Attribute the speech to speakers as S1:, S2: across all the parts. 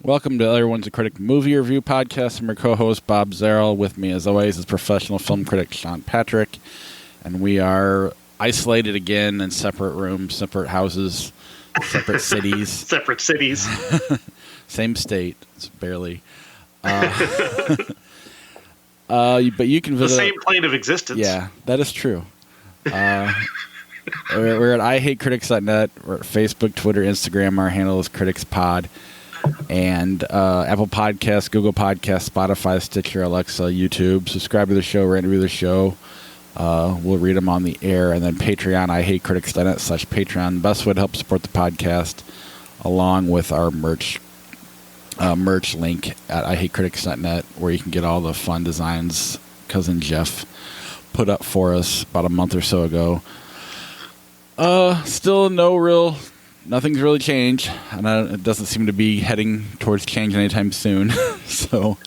S1: Welcome to Everyone's a Critic Movie Review Podcast. I'm your co-host, Bob Zarrell. With me, as always, is professional film critic Sean Patrick. And we are isolated again in separate rooms, separate houses, separate cities.
S2: Separate cities.
S1: Same state, it's barely. But you can visit...
S2: The same plane of existence.
S1: Yeah, that is true. We're at IHateCritics.net. We're at Facebook, Twitter, Instagram. Our handle is CriticsPod. And Apple Podcasts, Google Podcasts, Spotify, Stitcher, Alexa, YouTube. Subscribe to the show, rate and review the show. We'll read them on the air. And then Patreon, IHateCritics.net/Patreon. The best way to help support the podcast, along with our merch link at IHateCritics.net, where you can get all the fun designs Cousin Jeff put up for us about a month or so ago. Still nothing's really changed, and it doesn't seem to be heading towards change anytime soon. So,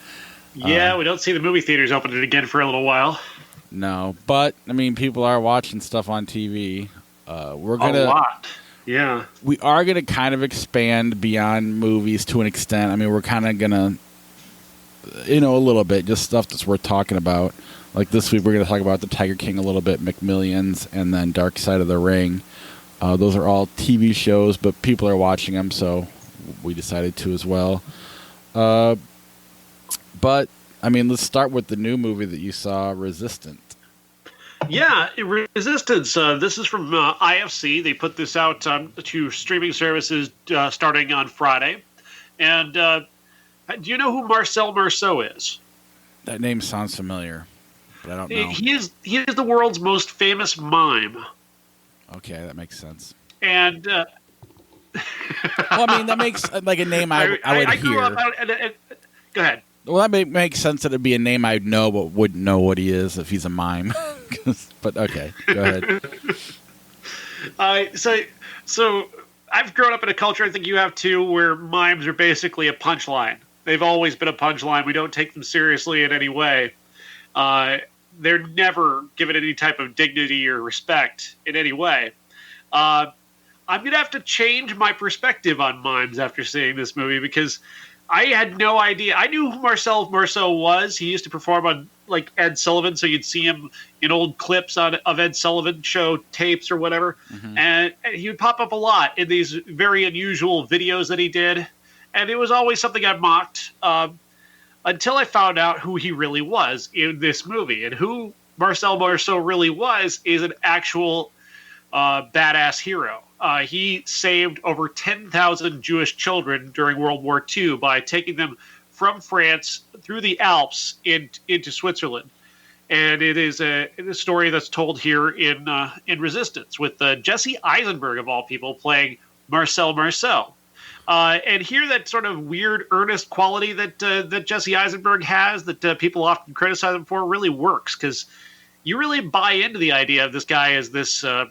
S2: yeah, we don't see the movie theaters opening again for a little while.
S1: No, but I mean, people are watching stuff on TV.
S2: A lot. Yeah,
S1: we are gonna kind of expand beyond movies to an extent. I mean, we're kind of gonna, a little bit, just stuff that's worth talking about. Like this week, we're gonna talk about the Tiger King a little bit, McMillions, and then Dark Side of the Ring. Those are all TV shows, but people are watching them, so we decided to as well. But, I mean, let's start with the new movie that you saw, Resistant.
S2: Yeah, Resistance. This is from IFC. They put this out to streaming services starting on Friday. And do you know who Marcel Marceau is?
S1: That name sounds familiar, but I don't know.
S2: He is the world's most famous mime.
S1: Okay, that makes sense.
S2: And
S1: well, I mean, that makes like a name I would hear.
S2: Go ahead.
S1: Well, that makes sense that it'd be a name I'd know, but wouldn't know what he is if he's a mime. But okay, go ahead.
S2: So I've grown up in a culture, I think you have too, where mimes are basically a punchline. They've always been a punchline. We don't take them seriously in any way. They're never given any type of dignity or respect in any way. I'm going to have to change my perspective on mimes after seeing this movie because I had no idea. I knew who Marcel Marceau was. He used to perform on like Ed Sullivan, so you'd see him in old clips of Ed Sullivan show tapes or whatever. Mm-hmm. And he would pop up a lot in these very unusual videos that he did. And it was always something I mocked. Until I found out who he really was in this movie. And who Marcel Marceau really was is an actual badass hero. He saved over 10,000 Jewish children during World War II by taking them from France through the Alps into Switzerland. And it is a story that's told here in Resistance with Jesse Eisenberg, of all people, playing Marcel Marceau. And here, that sort of weird, earnest quality that Jesse Eisenberg has, that people often criticize him for, really works because you really buy into the idea of this guy as this sort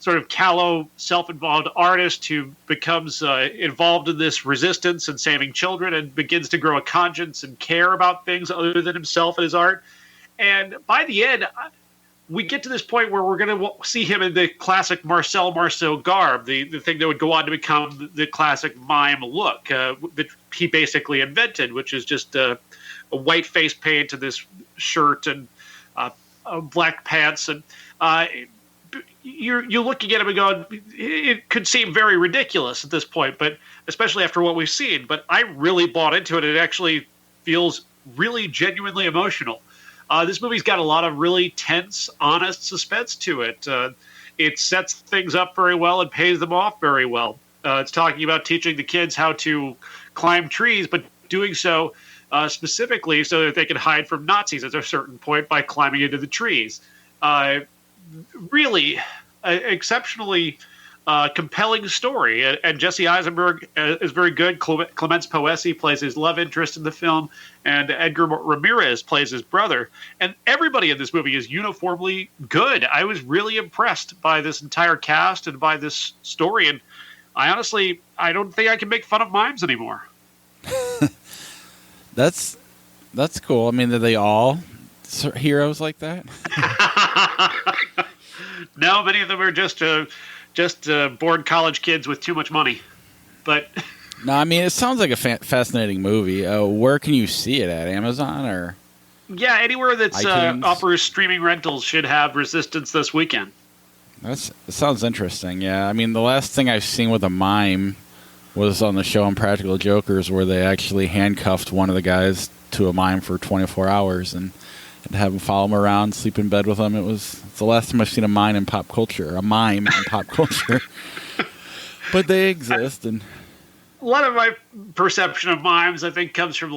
S2: of callow, self-involved artist who becomes involved in this resistance and saving children and begins to grow a conscience and care about things other than himself and his art. And by the end, we get to this point where we're going to see him in the classic Marcel Marceau garb, the thing that would go on to become the classic mime look that he basically invented, which is just a white face paint and this shirt and black pants. And you're looking at him and going, it could seem very ridiculous at this point, but especially after what we've seen. But I really bought into it. It actually feels really genuinely emotional. This movie's got a lot of really tense, honest suspense to it. It sets things up very well and pays them off very well. It's talking about teaching the kids how to climb trees, but doing so specifically so that they can hide from Nazis at a certain point by climbing into the trees. Really exceptionally compelling story. And Jesse Eisenberg is very good. Clemence Poesi plays his love interest in the film, and Edgar Ramirez plays his brother. And everybody in this movie is uniformly good. I was really impressed by this entire cast and by this story. And I don't think I can make fun of mimes anymore.
S1: That's cool. I mean, are they all heroes like that?
S2: No, many of them are just bored college kids with too much money. But
S1: No, I mean, it sounds like a fascinating movie. Where can you see it at? Amazon or?
S2: Yeah, anywhere that's offers streaming rentals should have Resistance this weekend.
S1: That sounds interesting. Yeah, I mean, the last thing I've seen with a mime was on the show Impractical Jokers, where they actually handcuffed one of the guys to a mime for 24 hours and have him follow him around, sleep in bed with him. It's the last time I've seen a mime in pop culture. But they exist, and
S2: a lot of my perception of mimes, I think, comes from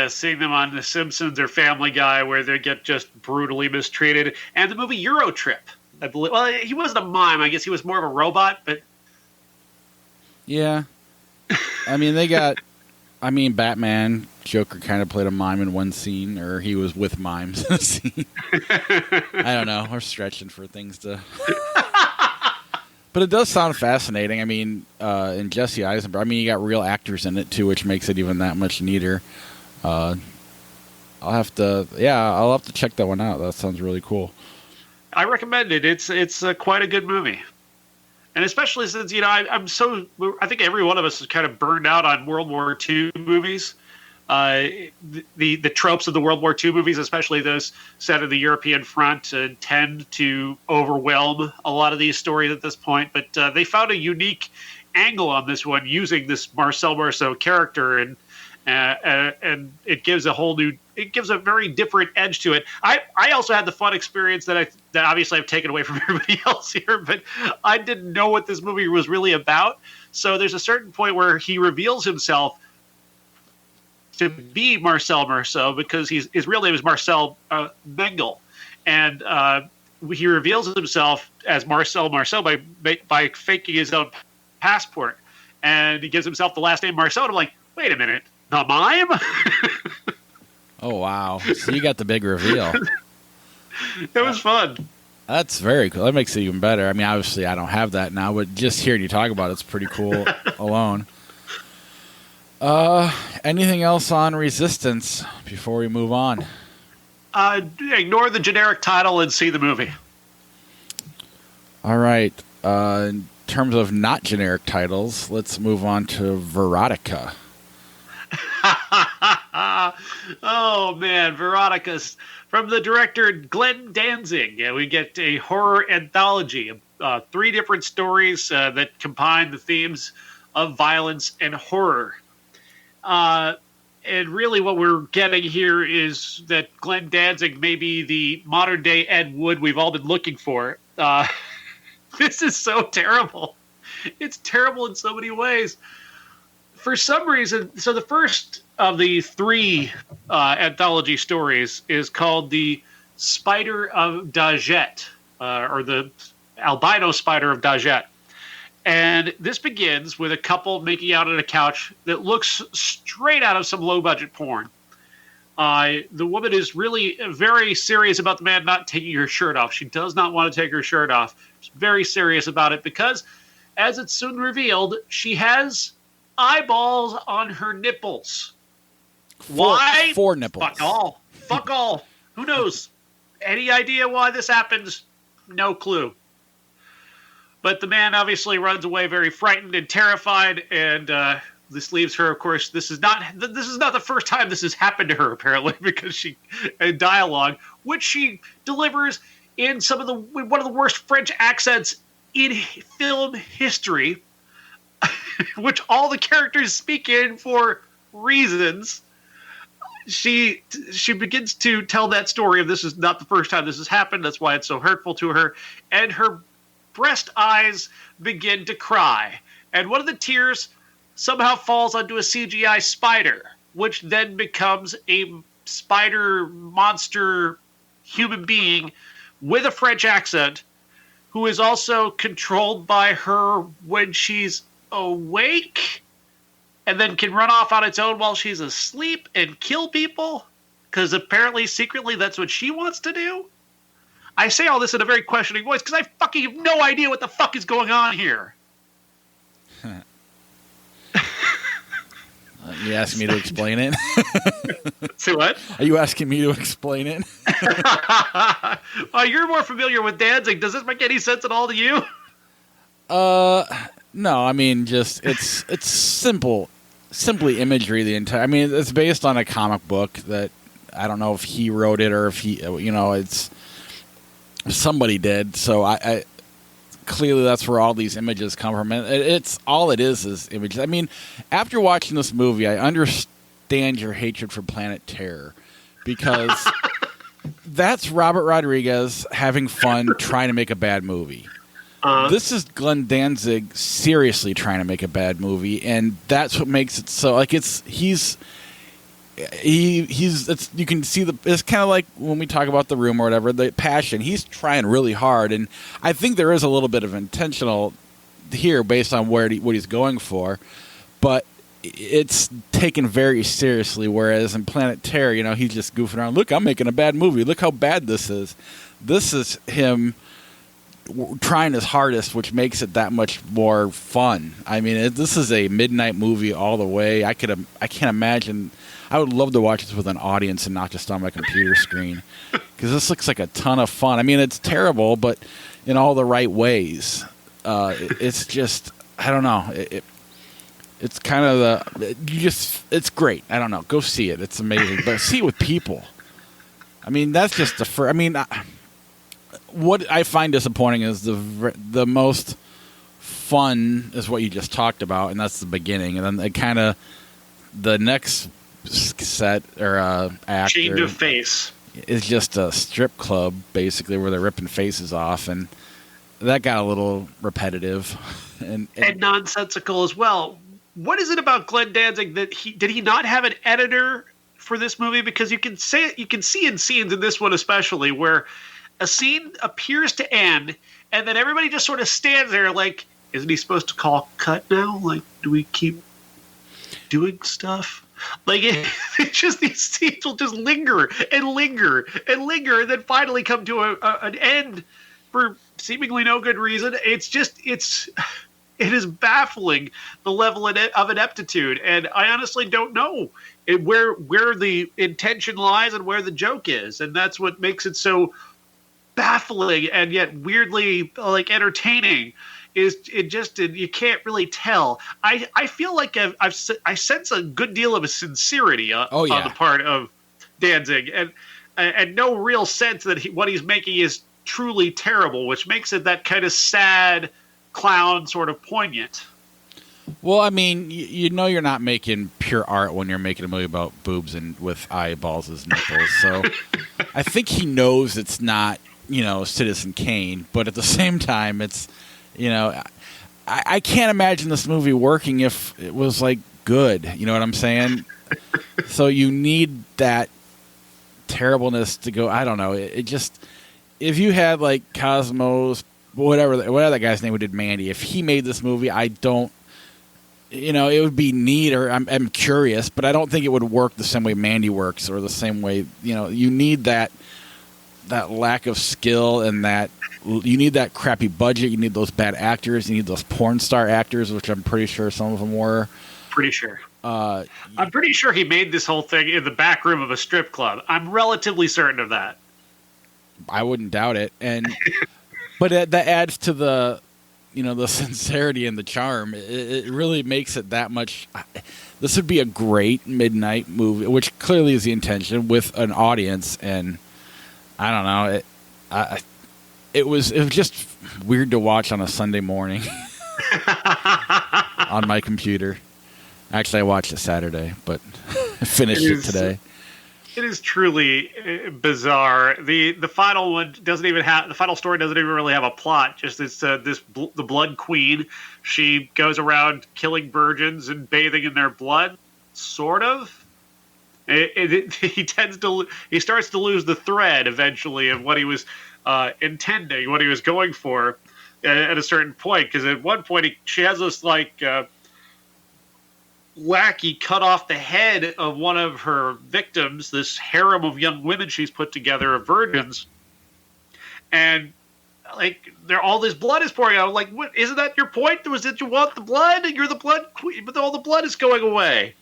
S2: seeing them on The Simpsons or Family Guy, where they get just brutally mistreated, and the movie Euro Trip. I believe. Well, he wasn't a mime. I guess he was more of a robot, but
S1: yeah. I mean, Batman, Joker kind of played a mime in one scene, or he was with mimes in a scene. I don't know. We're stretching for things to. But it does sound fascinating. I mean, and Jesse Eisenberg. I mean, you got real actors in it too, which makes it even that much neater. I'll have to check that one out. That sounds really cool.
S2: I recommend it. It's quite a good movie, and especially since I think every one of us is kind of burned out on World War II movies. The tropes of the World War II movies, especially those set in the European front, tend to overwhelm a lot of these stories at this point. But they found a unique angle on this one using this Marcel Marceau character, and it gives a very different edge to it. I also had the fun experience that obviously I've taken away from everybody else here, but I didn't know what this movie was really about. So there's a certain point where he reveals himself to be Marcel Marceau, because his real name is Marcel Mengel, and he reveals himself as Marcel Marceau by faking his own passport, and he gives himself the last name Marceau. And I'm like, wait a minute, the mime?
S1: Oh wow! So you got the big reveal.
S2: It was fun.
S1: That's very cool. That makes it even better. I mean, obviously I don't have that now, but just hearing you talk about it's pretty cool alone. Anything else on Resistance before we move on?
S2: Ignore the generic title and see the movie.
S1: All right. In terms of not generic titles, let's move on to Verotika.
S2: Oh man, Verotika's from the director Glenn Danzig. Yeah, we get a horror anthology of 3 different stories that combine the themes of violence and horror. And really what we're getting here is that Glenn Danzig may be the modern day Ed Wood we've all been looking for. This is so terrible. It's terrible in so many ways. For some reason, so the first of the 3 anthology stories is called The Spider of Dajet, or the Albino Spider of Dajet. And this begins with a couple making out on a couch that looks straight out of some low-budget porn. The woman is really very serious about the man not taking her shirt off. She does not want to take her shirt off. She's very serious about it because, as it's soon revealed, she has eyeballs on her nipples. Why?
S1: 4 nipples.
S2: Fuck all. Fuck all. Who knows? Any idea why this happens? No clue. But the man obviously runs away very frightened and terrified, and this leaves her. Of course, this is not the first time this has happened to her, apparently, because she in dialogue, which she delivers in one of the worst French accents in film history, which all the characters speak in for reasons. She begins to tell that story of this is not the first time this has happened. That's why it's so hurtful to her, and her breast eyes begin to cry, and one of the tears somehow falls onto a CGI spider, which then becomes a spider monster human being with a French accent, who is also controlled by her when she's awake, and then can run off on its own while she's asleep and kill people, because apparently secretly that's what she wants to do. I say all this in a very questioning voice because I fucking have no idea what the fuck is going on here.
S1: You asking me to explain it?
S2: Say what?
S1: Are you asking me to explain it?
S2: You're more familiar with Danzig. Does this make any sense at all to you?
S1: No. I mean, just it's simple. simply imagery. I mean, it's based on a comic book that I don't know if he wrote it or if it's somebody did. So I clearly that's where all these images come from, and it's all it is images. I mean, after watching this movie, I understand your hatred for Planet Terror because that's Robert Rodriguez having fun trying to make a bad movie. This is Glenn Danzig seriously trying to make a bad movie, and that's what makes it so. Like you can see it's kind of like when we talk about The Room or whatever, the passion. He's trying really hard, and I think there is a little bit of intentional here based on what he's going for, but it's taken very seriously. Whereas in Planet Terror, he's just goofing around. Look, I'm making a bad movie. Look how bad this is. This is him trying his hardest, which makes it that much more fun. I mean, this is a midnight movie all the way. I can't imagine. I would love to watch this with an audience and not just on my computer screen, because this looks like a ton of fun. I mean, it's terrible, but in all the right ways. It's just, I don't know. It's kind of it's great. I don't know. Go see it. It's amazing, but see it with people. I mean, that's just the first. I mean, what I find disappointing is the most fun is what you just talked about, and that's the beginning, and then the next set or act
S2: change of face
S1: is just a strip club basically where they're ripping faces off, and that got a little repetitive and
S2: nonsensical as well. What is it about Glenn Danzig that did he not have an editor for this movie? Because you can see in scenes in this one especially where a scene appears to end, and then everybody just sort of stands there like, isn't he supposed to call cut now? Like, do we keep doing stuff? Like, it's just these scenes will just linger and linger and linger, and then finally come to an end for seemingly no good reason. It is baffling, the level of ineptitude, and I honestly don't know where the intention lies and where the joke is, and that's what makes it so baffling and yet weirdly entertaining. You can't really tell. I feel like I sense a good deal of a sincerity on the part of Danzig, and no real sense that what he's making is truly terrible, which makes it that kind of sad clown sort of poignant.
S1: Well, I mean, you're not making pure art when you're making a movie about boobs and with eyeballs as nipples. So I think he knows it's not, Citizen Kane, but at the same time, it's, I can't imagine this movie working if it was good. You know what I'm saying? So you need that terribleness to go. I don't know. It just, if you had Cosmos, whatever that guy's name who did Mandy, if he made this movie, I don't, it would be neat, or I'm curious, but I don't think it would work the same way Mandy works, or the same way, you need that lack of skill, and that you need that crappy budget, you need those bad actors, you need those porn star actors, which I'm pretty sure some of them were.
S2: Pretty sure. I'm pretty sure he made this whole thing in the back room of a strip club. I'm relatively certain of that.
S1: I wouldn't doubt it, but that adds to the sincerity and the charm. It really makes it that much. This would be a great midnight movie, which clearly is the intention, with an audience. And I don't know. It was just weird to watch on a Sunday morning on my computer. Actually, I watched it Saturday, but finished it today.
S2: It is truly bizarre. The final one the final story doesn't even really have a plot. Just the Blood Queen. She goes around killing virgins and bathing in their blood, sort of. He starts to lose the thread eventually of what he was intending, what he was going for at a certain point. Because at one point she has this lackey cut off the head of one of her victims, this harem of young women she's put together of virgins, and all this blood is pouring out. Like, what, isn't that your point? Was that you want the blood? You're the blood queen, but all the blood is going away.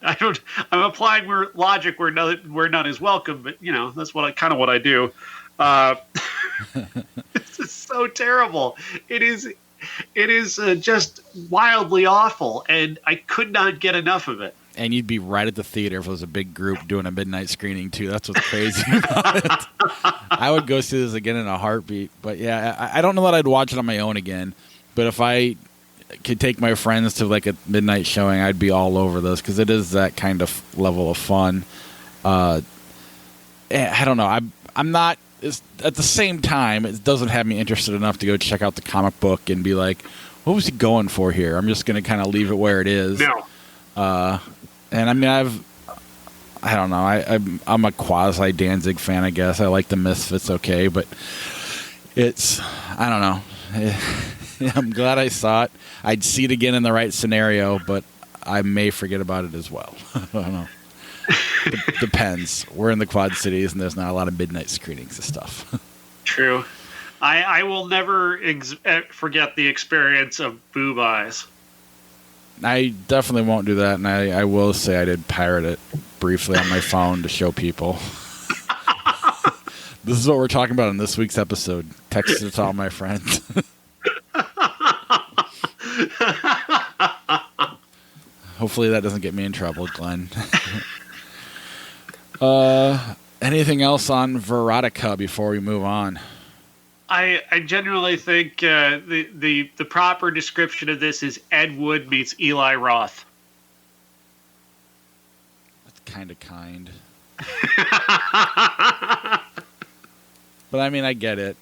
S2: I'm applying logic where none is welcome, but that's what I do. This is so terrible. It is It is just wildly awful, and I could not get enough of it.
S1: And you'd be right at the theater if it was a big group doing a midnight screening, too. That's what's crazy about it. I would go see this again in a heartbeat. But, yeah, I don't know that I'd watch it on my own again. But if I could take my friends to, like, a midnight showing, I'd be all over this because it is that kind of level of fun. I don't know. I'm not... at the same time, it doesn't have me interested enough to go check out the comic book and be like, what was he going for here? I'm just going to kind of leave it where it is.
S2: No.
S1: And I mean, I don't know. I'm a quasi Danzig fan, I guess. I like the Misfits, okay, but I don't know. I'm glad I saw it. I'd see it again in the right scenario, but I may forget about it as well. I don't know. Depends. We're in the Quad Cities, and there's not a lot of midnight screenings of stuff.
S2: True. I will never forget the experience of Boob Eyes.
S1: I definitely won't do that, and I will say I did pirate it briefly on my phone to show people. This is what we're talking about in this week's episode. Text it to all my friends. Hopefully that doesn't get me in trouble, Glenn. Anything else on Verotika before we move on?
S2: I genuinely think the proper description of this is Ed Wood meets Eli Roth.
S1: That's kind of kind. But I mean, I get it.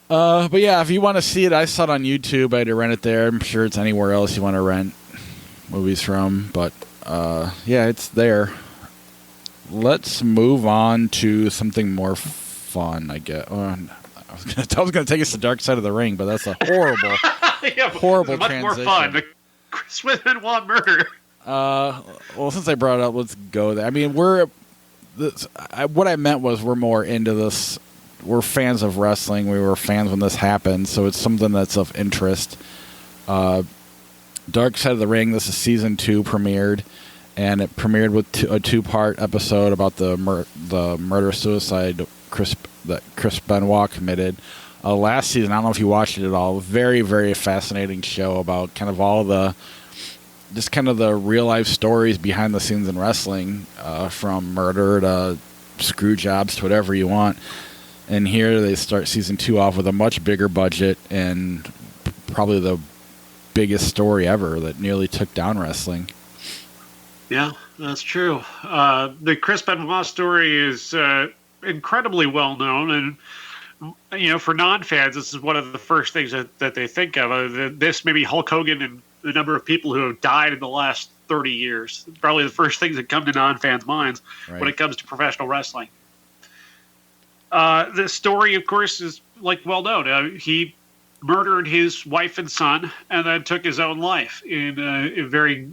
S1: But yeah, if you want to see it, I saw it on YouTube. I had to rent it there. I'm sure it's anywhere else you want to rent movies from. But yeah, it's there. Let's move on to something more fun, I guess. I was going to take us to Dark Side of the Ring, but that's a horrible, horrible
S2: much
S1: transition.
S2: More fun. The Chris Benoit murder.
S1: Well, since I brought it up, let's go there. I mean, what I meant was we're more into this. We're fans of wrestling. We were fans when this happened, so it's something that's of interest. Dark Side of the Ring, this is season 2 premiered, and it premiered with a 2-part episode about the murder-suicide that Chris Benoit committed. Last season, I don't know if you watched it at all, very, very fascinating show about kind of all the real-life stories behind the scenes in wrestling, from murder to screw jobs to whatever you want. And here they start season 2 off with a much bigger budget and probably the biggest story ever that nearly took down wrestling.
S2: Yeah, that's true. The Chris Benoit story is incredibly well known, and for non-fans, this is one of the first things that they think of. This, maybe Hulk Hogan, and the number of people who have died in the last 30 years. Probably the first things that come to non-fans' minds when it comes to professional wrestling. The story, of course, is well known. He murdered his wife and son, and then took his own life in a very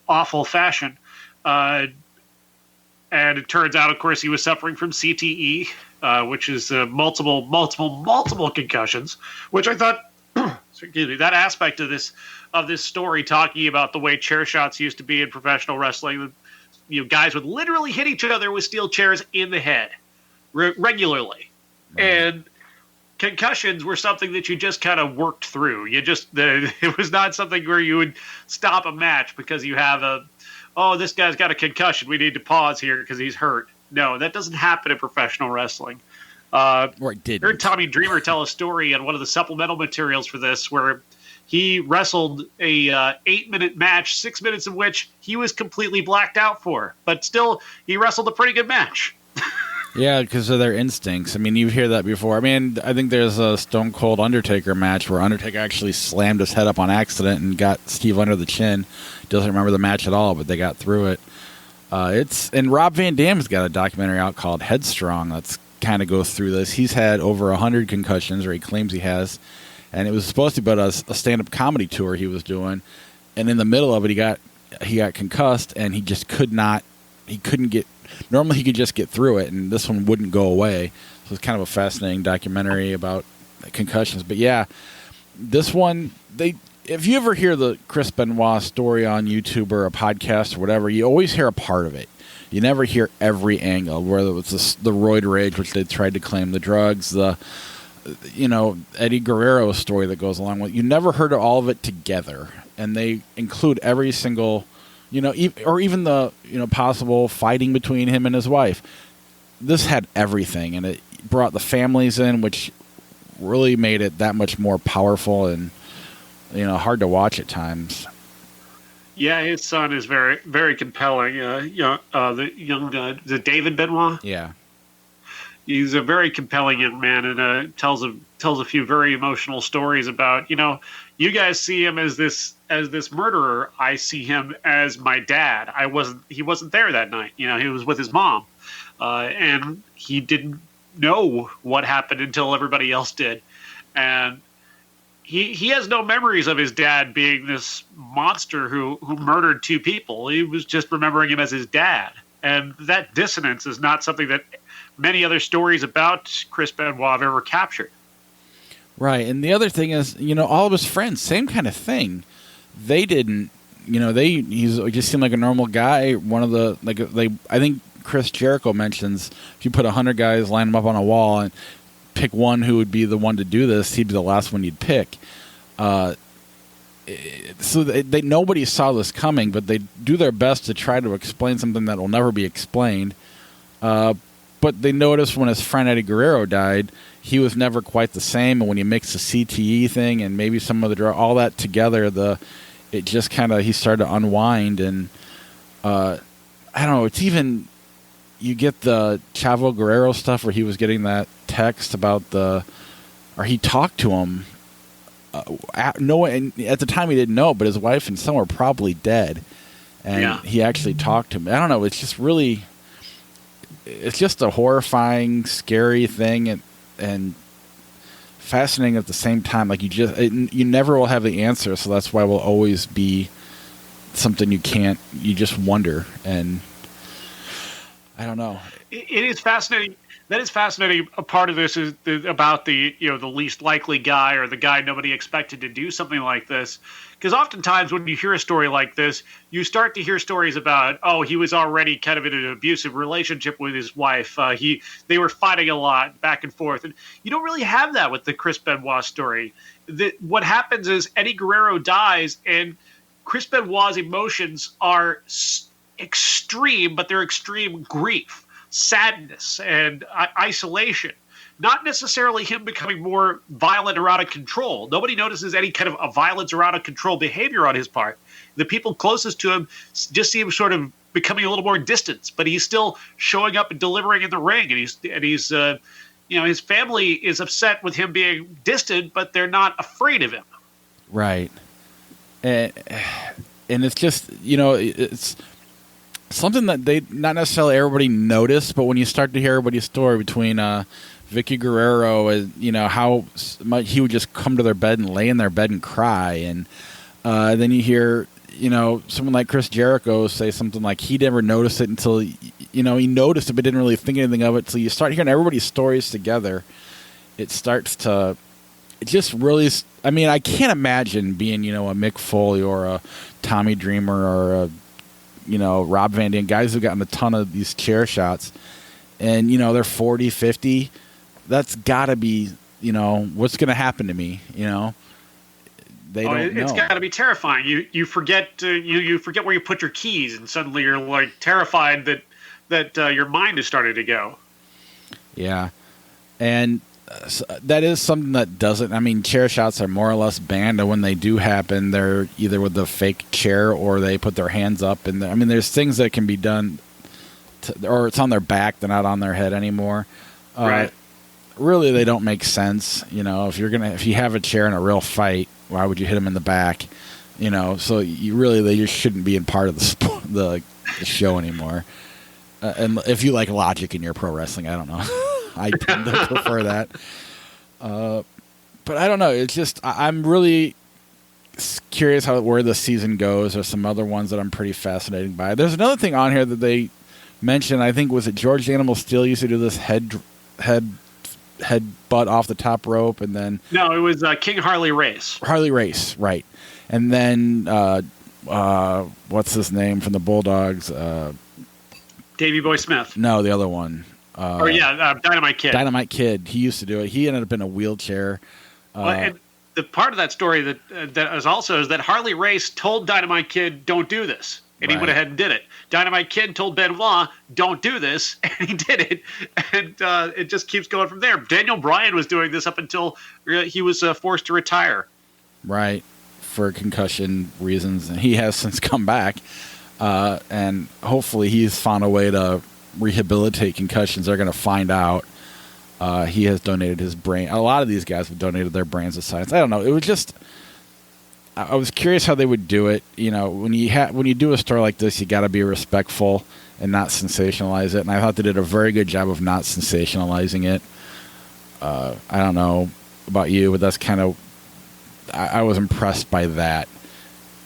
S2: awful fashion. And it turns out, of course, he was suffering from CTE, which is multiple concussions. Which I thought, excuse me, that aspect of this story, talking about the way chair shots used to be in professional wrestling, guys would literally hit each other with steel chairs in the head regularly, and concussions were something that you just kind of worked through. It was not something where you would stop a match because you have this guy's got a concussion, we need to pause here because he's hurt. No, that doesn't happen in professional wrestling. Or it did. I heard Tommy Dreamer tell a story on one of the supplemental materials for this where he wrestled a 8-minute match, 6 minutes of which he was completely blacked out for, but still he wrestled a pretty good match.
S1: Yeah, because of their instincts. I mean, you hear that before. I mean, I think there's a Stone Cold Undertaker match where Undertaker actually slammed his head up on accident and got Steve under the chin. He doesn't remember the match at all, but they got through it. And Rob Van Dam's got a documentary out called Headstrong that's kind of goes through this. He's had over 100 concussions, or he claims he has, and it was supposed to be about a stand-up comedy tour he was doing, and in the middle of it, he got concussed, and he just couldn't get. Normally he could just get through it, and this one wouldn't go away. So it's kind of a fascinating documentary about concussions. But yeah, this one, if you ever hear the Chris Benoit story on YouTube or a podcast or whatever, you always hear a part of it. You never hear every angle, whether it was the roid rage, which they tried to claim, the drugs, Eddie Guerrero's story that goes along with. You never heard of all of it together, and they include every single, or even the possible fighting between him and his wife. This had everything, and it brought the families in, which really made it that much more powerful and hard to watch at times.
S2: Yeah, his son is very, very compelling. The David Benoit.
S1: Yeah,
S2: he's a very compelling young man, and tells a few very emotional stories about you guys see him as this murderer. I see him as my dad. He wasn't there that night. He was with his mom, and he didn't know what happened until everybody else did, and he has no memories of his dad being this monster who murdered two people. He was just remembering him as his dad. And that dissonance is not something that many other stories about Chris Benoit have ever captured.
S1: Right. And the other thing is, all of his friends, same kind of thing. They didn't, he just seemed like a normal guy. One of the, I think Chris Jericho mentions if you put 100 guys, line them up on a wall and pick one who would be the one to do this, he'd be the last one you'd pick. So nobody saw this coming, but they do their best to try to explain something that will never be explained. But they noticed when his friend Eddie Guerrero died, he was never quite the same. And when you mix the CTE thing and maybe some of the drug, all that together, it just kind of, he started to unwind. And I don't know, it's even, you get the Chavo Guerrero stuff where he was getting that text about or he talked to him. And at the time he didn't know, but his wife and son were probably dead. And he actually talked to him. I don't know, it's just really, it's just a horrifying, scary thing and fascinating at the same time. Like you never will have the answer, so that's why it will always be something you just wonder. And I don't know.
S2: It is fascinating. That is fascinating. A part of this is about the least likely guy or the guy nobody expected to do something like this. Because oftentimes when you hear a story like this, you start to hear stories about, he was already kind of in an abusive relationship with his wife. They were fighting a lot back and forth. And you don't really have that with the Chris Benoit story. What happens is Eddie Guerrero dies, and Chris Benoit's emotions are extreme, but they're extreme grief, sadness, and isolation. Not necessarily him becoming more violent or out of control. Nobody notices any kind of a violence or out of control behavior on his part. The people closest to him just seem sort of becoming a little more distant, but he's still showing up and delivering in the ring, and he's his family is upset with him being distant, but they're not afraid of him.
S1: Right. And it's just, it's something that they not necessarily everybody noticed, but when you start to hear everybody's story between Vicky Guerrero and how much he would just come to their bed and lay in their bed and cry, and then you hear someone like Chris Jericho say something like he never noticed it until he noticed it but didn't really think anything of it. So you start hearing everybody's stories together, it just really, I mean, I can't imagine being a Mick Foley or a Tommy Dreamer or a Rob Van Dam, guys who've gotten a ton of these chair shots, and they're 40, 50. That's got to be what's going to happen to me. They don't know.
S2: It's got to be terrifying. You forget you forget where you put your keys, and suddenly you're like terrified that your mind is starting to go.
S1: Yeah, and so that is something that doesn't. I mean, chair shots are more or less banned, and when they do happen, they're either with the fake chair or they put their hands up. And I mean, there's things that can be done, or it's on their back, they're not on their head anymore.
S2: Right.
S1: Really, they don't make sense. If you have a chair in a real fight, why would you hit them in the back? So they just shouldn't be in part of the show anymore. And if you like logic in your pro wrestling, I don't know. I tend to prefer that. But I don't know. It's just I'm really curious where the season goes. There's some other ones that I'm pretty fascinated by. There's another thing on here that they mentioned. I think was it George the Animal Steel used to do this head butt off the top rope, and then
S2: no, it was King Harley Race.
S1: Harley Race, right? And then what's his name from the Bulldogs?
S2: Davey Boy Smith.
S1: No, the other one.
S2: Dynamite Kid.
S1: Dynamite Kid. He used to do it. He ended up in a wheelchair.
S2: And the part of that story that is also is that Harley Race told Dynamite Kid, "Don't do this," and he went ahead and did it. Dynamite Kid told Benoit, "Don't do this," and he did it. And it just keeps going from there. Daniel Bryan was doing this up until he was forced to retire.
S1: Right, for concussion reasons, and he has since come back. And hopefully he's found a way to rehabilitate concussions. They're going to find out. He has donated his brain. A lot of these guys have donated their brains to science. I don't know. It was just, I was curious how they would do it. You know, when you do a story like this, you got to be respectful and not sensationalize it. And I thought they did a very good job of not sensationalizing it. I don't know about you, but that's kind of, I was impressed by that.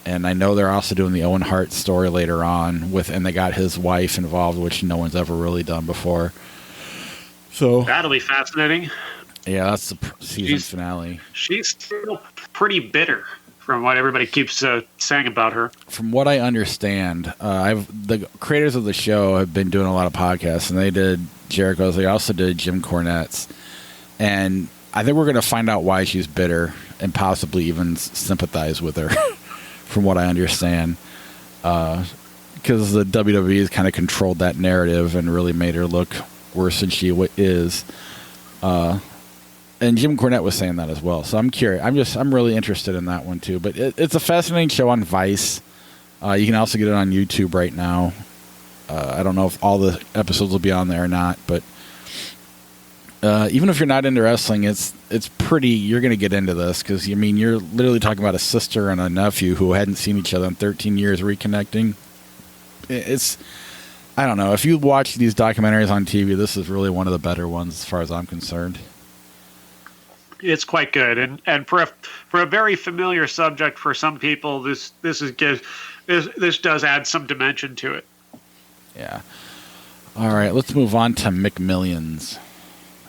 S1: And I know they're also doing the Owen Hart story later on and they got his wife involved, which no one's ever really done before. So
S2: that'll be fascinating.
S1: Yeah, that's the season finale.
S2: She's still pretty bitter, from what everybody keeps saying about her.
S1: From what I understand, the creators of the show have been doing a lot of podcasts, and they did Jericho's. They also did Jim Cornette's, and I think we're going to find out why she's bitter and possibly even sympathize with her. From what I understand, because the WWE has kind of controlled that narrative and really made her look worse than she is. And Jim Cornette was saying that as well. So I'm curious. I'm really interested in that one too. But it's a fascinating show on Vice. You can also get it on YouTube right now. I don't know if all the episodes will be on there or not, but even if you're not into wrestling, it's pretty. You're going to get into this because you're literally talking about a sister and a nephew who hadn't seen each other in 13 years reconnecting. I don't know. If you watch these documentaries on TV, this is really one of the better ones as far as I'm concerned.
S2: It's quite good, and for a very familiar subject for some people, this does add some dimension to it.
S1: Yeah. All right, let's move on to McMillions,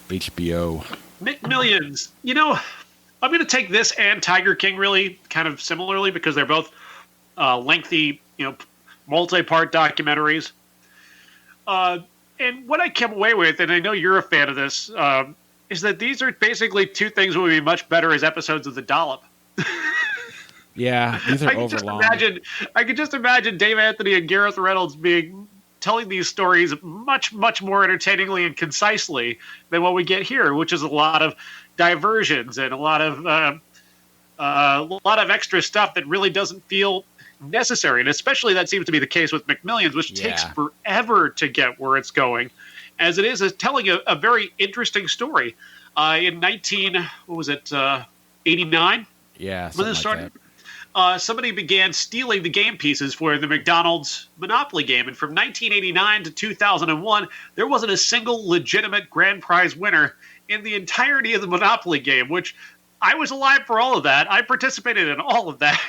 S1: HBO.
S2: McMillions. I'm going to take this and Tiger King really kind of similarly because they're both lengthy, multi-part documentaries. And what I came away with, and I know you're a fan of this, is that these are basically two things that would be much better as episodes of The Dollop.
S1: Yeah, these are overlong.
S2: I could just imagine Dave Anthony and Gareth Reynolds telling these stories much, much more entertainingly and concisely than what we get here, which is a lot of diversions and a lot of extra stuff that really doesn't feel necessary. And especially that seems to be the case with McMillions, which takes forever to get where it's going, as it is telling a very interesting story. In 89?
S1: Yeah,
S2: when this started. Somebody began stealing the game pieces for the McDonald's Monopoly game. And from 1989 to 2001, there wasn't a single legitimate grand prize winner in the entirety of the Monopoly game, which I was alive for all of that. I participated in all of that.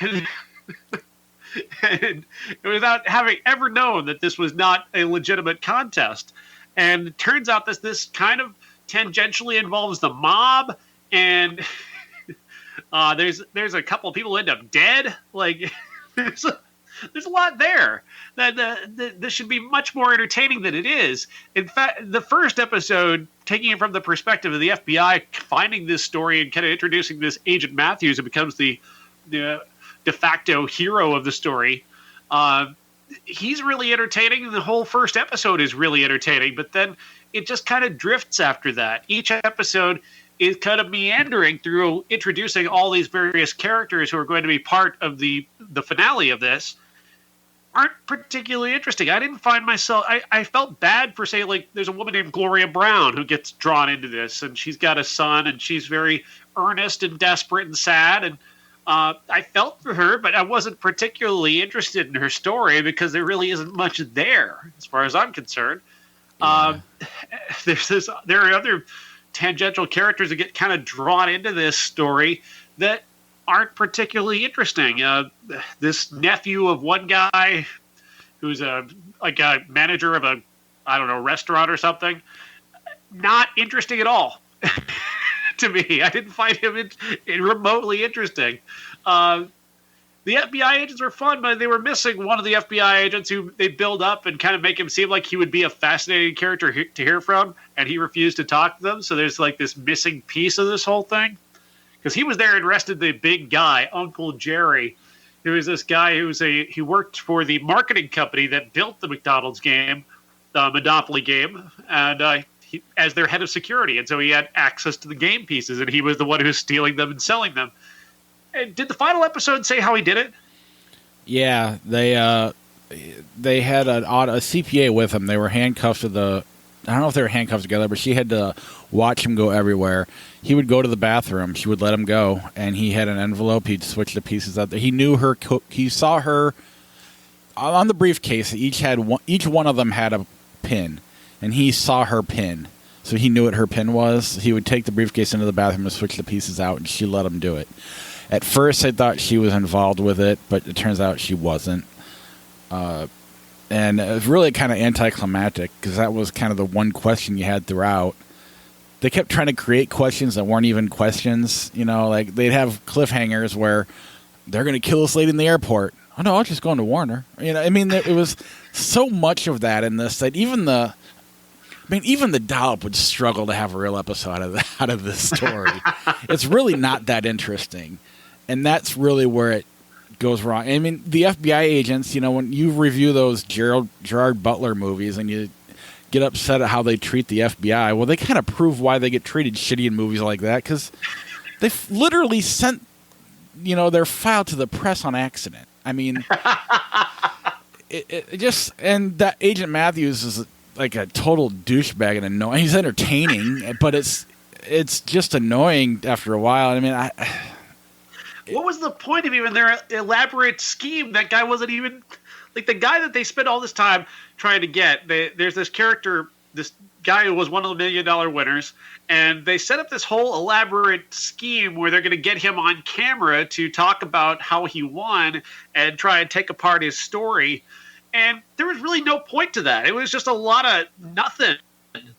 S2: And without having ever known that this was not a legitimate contest. And it turns out that this kind of tangentially involves the mob, and there's a couple of people who end up dead. Like there's a lot there that this should be much more entertaining than it is. In fact, the first episode, taking it from the perspective of the FBI finding this story and kind of introducing this Agent Matthews, who becomes the de facto hero of the story. He's really entertaining. The whole first episode is really entertaining, but then it just kind of drifts after that. Each episode is kind of meandering through introducing all these various characters who are going to be part of the finale of this. Aren't particularly interesting. I didn't find myself. I felt bad for, say, like, there's a woman named Gloria Brown who gets drawn into this, and she's got a son, and she's very earnest and desperate and sad, and I felt for her, but I wasn't particularly interested in her story because there really isn't much there, as far as I'm concerned. Yeah. There are other tangential characters that get kind of drawn into this story that aren't particularly interesting. This nephew of one guy who's a manager of a restaurant or something, not interesting at all. To me, I didn't find him remotely interesting. The FBI agents were fun, but they were missing one of the FBI agents who they build up and kind of make him seem like he would be a fascinating character to hear from, and he refused to talk to them. So there's like this missing piece of this whole thing. Because he was there and arrested the big guy, Uncle Jerry, who was this guy he worked for the marketing company that built the McDonald's game, the Monopoly game, and as their head of security. And so he had access to the game pieces, and he was the one who was stealing them and selling them. And did the final episode say how he did it?
S1: Yeah, they had a CPA with him. They were handcuffed to the. I don't know if they were handcuffed together, but she had to watch him go everywhere. He would go to the bathroom. She would let him go, and he had an envelope. He'd switch the pieces out there. He knew her. He saw her on the briefcase. Each one of them had a pin, and he saw her pin, so he knew what her pin was. He would take the briefcase into the bathroom and switch the pieces out, and she let him do it. At first, I thought she was involved with it, but it turns out she wasn't. And it was really kind of anticlimactic because that was kind of the one question you had throughout. They kept trying to create questions that weren't even questions. You know, like they'd have cliffhangers where they're going to kill this lady in the airport. Oh, no, I'll just go into Warner. You know, I mean, it was so much of that in this that even the dollop would struggle to have a real episode out of this story. It's really not that interesting. And that's really where it goes wrong. I mean, the FBI agents, you know, when you review those Gerard Butler movies and you get upset at how they treat the FBI, well, they kind of prove why they get treated shitty in movies like that, because they literally sent, you know, their file to the press on accident. I mean, it just, and that Agent Matthews is like a total douchebag and annoying. He's entertaining, but it's just annoying after a while. I mean,
S2: what was the point of even their elaborate scheme? That guy wasn't even like the guy that they spent all this time trying to get. There's this character, this guy who was one of the $1 million winners, and they set up this whole elaborate scheme where they're going to get him on camera to talk about how he won and try and take apart his story. And there was really no point to that. It was just a lot of nothing.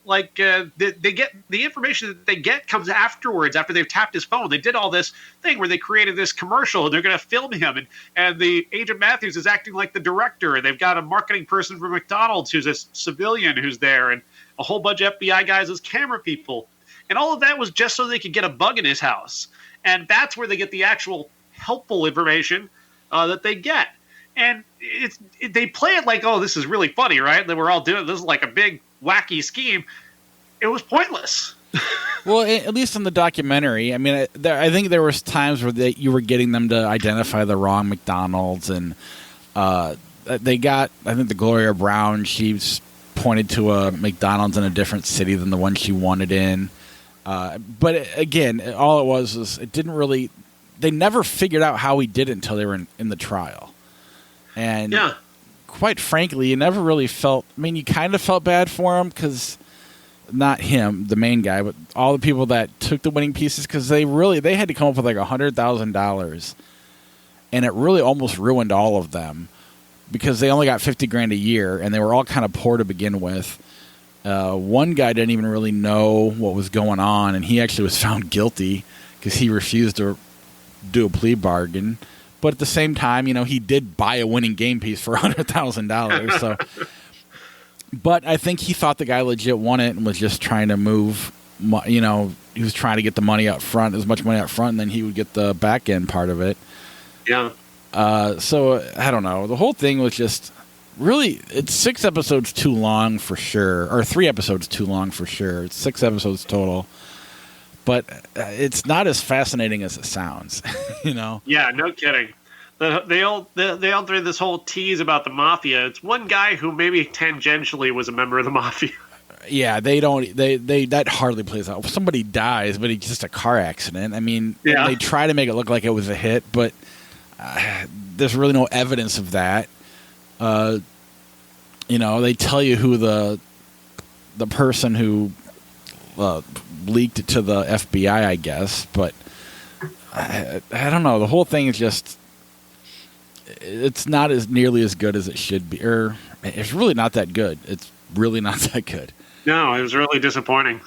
S2: Like they get the information that they get comes afterwards, after they've tapped his phone. They did all this thing where they created this commercial and they're going to film him, and the Agent Matthews is acting like the director, and they've got a marketing person from McDonald's who's a civilian who's there, and a whole bunch of FBI guys as camera people, and all of that was just so they could get a bug in his house. And that's where they get the actual helpful information that they get. And they play it like, oh, this is really funny, right? That we're all doing this is like a big wacky scheme. It was pointless.
S1: Well, at least in the documentary, I mean, I think there was times where you were getting them to identify the wrong McDonald's, and they got, I think, the Gloria Brown, she pointed to a McDonald's in a different city than the one she wanted in. But again, all it was it didn't really, they never figured out how he did it until they were in the trial. And yeah, quite frankly, you never really felt, I mean, you kind of felt bad for him because, not him, the main guy, but all the people that took the winning pieces, because they had to come up with like $100,000, and it really almost ruined all of them because they only got $50,000 a year, and they were all kind of poor to begin with. One guy didn't even really know what was going on, and he actually was found guilty because he refused to do a plea bargain. But at the same time, you know, he did buy a winning game piece for $100,000. So, but I think he thought the guy legit won it and was just trying to move. You know, he was trying to get the money up front, as much money up front, and then he would get the back end part of it.
S2: Yeah.
S1: So I don't know. The whole thing was just really. It's 6 episodes too long for sure, or 3 episodes too long for sure. It's 6 episodes total. But it's not as fascinating as it sounds, you know?
S2: Yeah, no kidding. They all do this whole tease about the mafia. It's one guy who maybe tangentially was a member of the mafia.
S1: Yeah, that hardly plays out. Somebody dies, but it's just a car accident. I mean, yeah. They try to make it look like it was a hit, but there's really no evidence of that. You know, they tell you who the person who leaked it to the FBI, I guess, but I don't know. The whole thing is just, it's not as nearly as good as it should be, or it's really not that good. It's really not that good.
S2: No, it was really disappointing.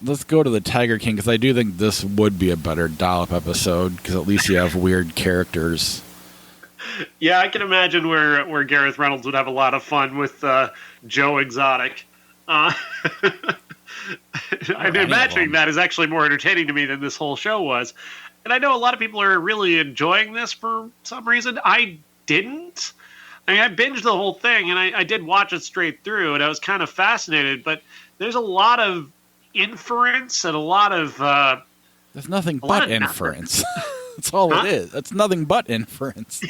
S1: let's go to the Tiger King, because I do think this would be a better Dollop episode, because at least you have weird characters.
S2: Yeah, I can imagine where Gareth Reynolds would have a lot of fun with Joe Exotic. I'm imagining that is actually more entertaining to me than this whole show was. And I know a lot of people are really enjoying this for some reason. I didn't. I mean, I binged the whole thing, and I did watch it straight through, and I was kind of fascinated. But there's a lot of inference and a lot of...
S1: There's nothing but inference. That's all it is. That's nothing but inference.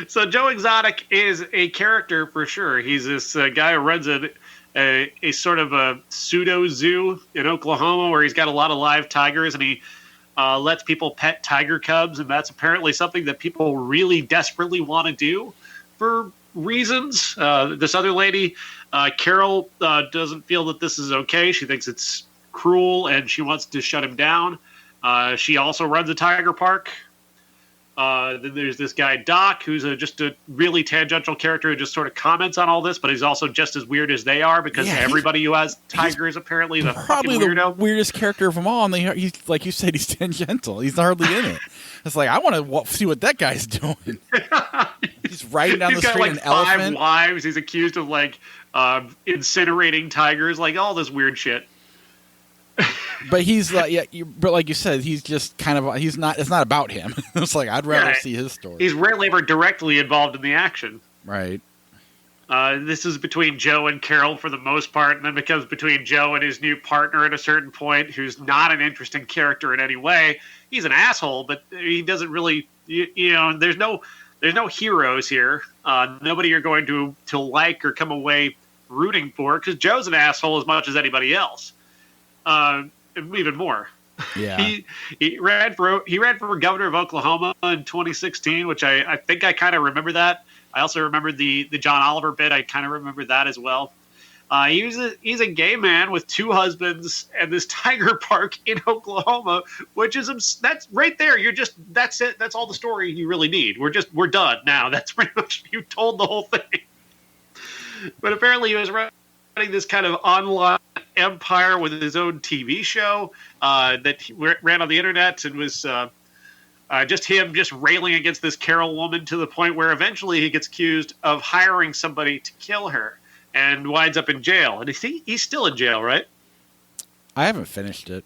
S2: So Joe Exotic is a character for sure. He's this guy who runs a sort of a pseudo zoo in Oklahoma where he's got a lot of live tigers, and he lets people pet tiger cubs, and that's apparently something that people really desperately want to do for reasons. This other lady, Carol, doesn't feel that this is okay. She thinks it's cruel, and she wants to shut him down. She also runs a tiger park. Then there's this guy, Doc, who's just a really tangential character who just sort of comments on all this, but he's also just as weird as they are, because everybody who has tigers apparently is a fucking weirdo.
S1: The weirdest character of them all, and he's, like you said, he's tangential. He's hardly in it. It's like, I want to see what that guy's doing. He's riding down the street
S2: like
S1: an elephant.
S2: He's got 5 wives. He's accused of incinerating tigers, like all this weird shit.
S1: But he's but like you said, he's just kind of it's not about him. It's like, I'd rather see his story.
S2: He's rarely ever directly involved in the action.
S1: Right.
S2: This is between Joe and Carol for the most part, and then becomes between Joe and his new partner at a certain point, who's not an interesting character in any way. He's an asshole, but he doesn't really, there's no heroes here. Nobody you're going to like or come away rooting for, because Joe's an asshole as much as anybody else. Even more.
S1: Yeah.
S2: He ran for governor of Oklahoma in 2016, which I think I kind of remember that. I also remember the John Oliver bit. I kind of remember that as well. He's a gay man with 2 husbands and this tiger park in Oklahoma, which is that's right there. That's it. That's all the story you really need. We're done now. That's pretty much, you told the whole thing. But apparently he was running this kind of online empire with his own TV show that he ran on the internet, and was just him just railing against this Carol woman to the point where eventually he gets accused of hiring somebody to kill her and winds up in jail. And he's still in jail, right?
S1: I haven't finished it.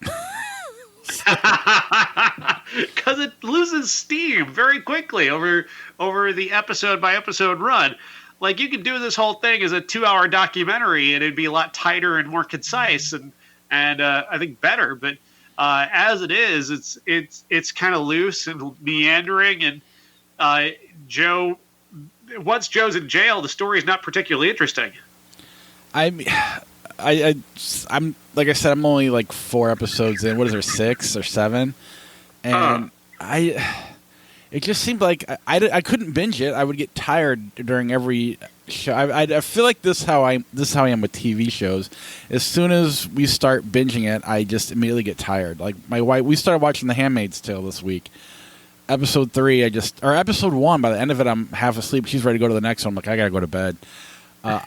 S2: Because it loses steam very quickly over the episode by episode run. Like, you could do this whole thing as a 2-hour documentary, and it'd be a lot tighter and more concise, and I think better. But as it is, it's kind of loose and meandering. And once Joe's in jail, the story is not particularly interesting. I'm like I said, I'm only like 4 episodes in. What is there, 6 or 7? And it just seemed like I couldn't binge it. I would get tired during every show. I feel like this is how I am with TV shows. As soon as we start binging it, I just immediately get tired. Like my wife, we started watching The Handmaid's Tale this week. Episode 3, episode 1. By the end of it, I'm half asleep. She's ready to go to the next one. I'm like, I gotta go to bed.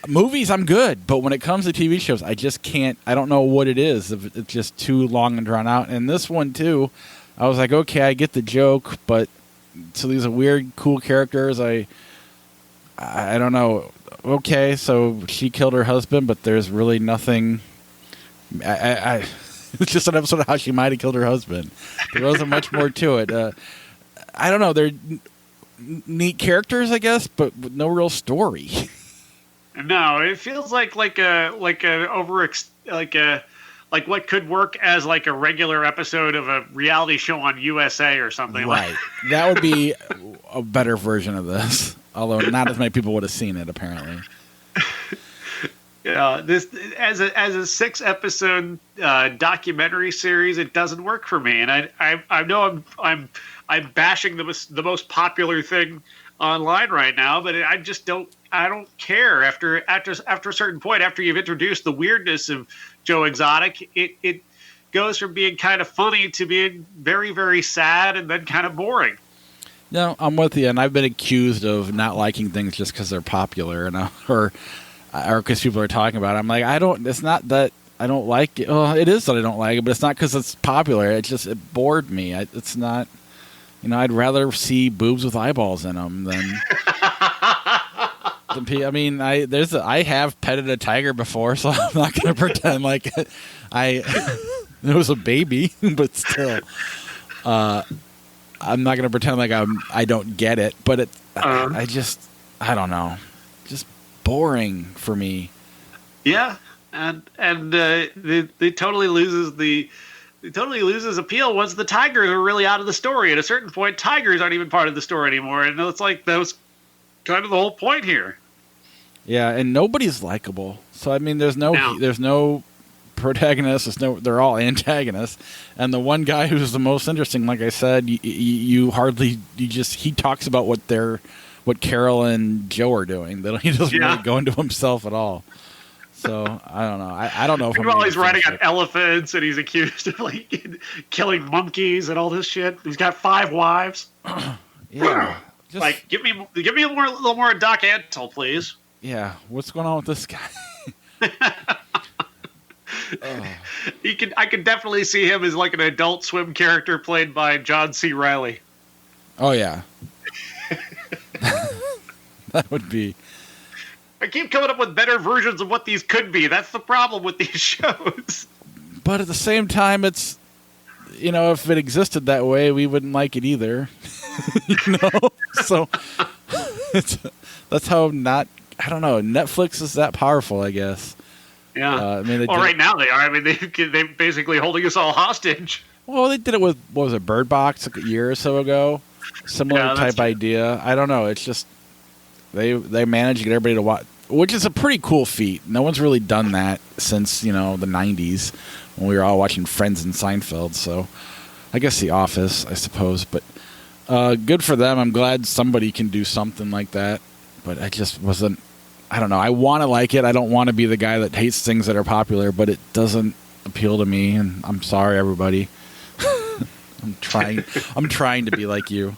S2: Movies, I'm good, but when it comes to TV shows, I just can't. I don't know what it is. It's just too long and drawn out. And this one too, I was like, okay, I get the joke, but. So these are weird, cool characters. I don't know. Okay, so she killed her husband, but there's really nothing. It's just an episode of how she might have killed her husband. There wasn't much more to it. I don't know. They're neat characters, I guess, but with no real story. No, it feels like what could work as like a regular episode of a reality show on USA or something.
S1: Right. That would be a better version of this. Although not as many people would have seen it, apparently.
S2: Yeah, this as a 6-episode documentary series, it doesn't work for me. And I know I'm bashing the most popular thing online right now, but I just don't care after a certain point. After you've introduced the weirdness of Joe Exotic, it goes from being kind of funny to being very, very sad and then kind of boring.
S1: No, I'm with you, and I've been accused of not liking things just because they're popular, or because people are talking about it. I'm like, it's not that I don't like it. Well, it is that I don't like it, but it's not because it's popular. It bored me. It's not. I'd rather see boobs with eyeballs in them than. I mean, I have petted a tiger before, so I'm not going to pretend like it was a baby, but still, I'm not going to pretend like I don't get it. But I don't know, just boring for me.
S2: Yeah, and it totally loses appeal once the tigers are really out of the story. At a certain point, tigers aren't even part of the story anymore, and it's like that was kind of the whole point here.
S1: Yeah, and nobody's likable. So I mean, there's no protagonist. They're all antagonists. And the one guy who's the most interesting, like I said, he talks about what Carol and Joe are doing. He doesn't really go into himself at all. So I don't know. I don't know if
S2: he's riding on elephants and he's accused of killing monkeys and all this shit. He's got 5 wives.
S1: Yeah.
S2: Give me a little more Doc Antle, please.
S1: Yeah, what's going on with this guy?
S2: I could definitely see him as like an Adult Swim character played by John C. Reilly.
S1: Oh yeah, that would be.
S2: I keep coming up with better versions of what these could be. That's the problem with these shows.
S1: But at the same time, it's if it existed that way, we wouldn't like it either. So that's how not. I don't know. Netflix is that powerful, I guess.
S2: Yeah. Right now they are. I mean, they're basically holding us all hostage.
S1: Well, they did it with, what was it, Bird Box a year or so ago? Similar type idea. I don't know. It's just they managed to get everybody to watch, which is a pretty cool feat. No one's really done that since, the 90s when we were all watching Friends and Seinfeld. So I guess The Office, I suppose. But good for them. I'm glad somebody can do something like that. But I just wasn't, I don't know. I want to like it. I don't want to be the guy that hates things that are popular, but it doesn't appeal to me. And I'm sorry, everybody. I'm trying to be like you.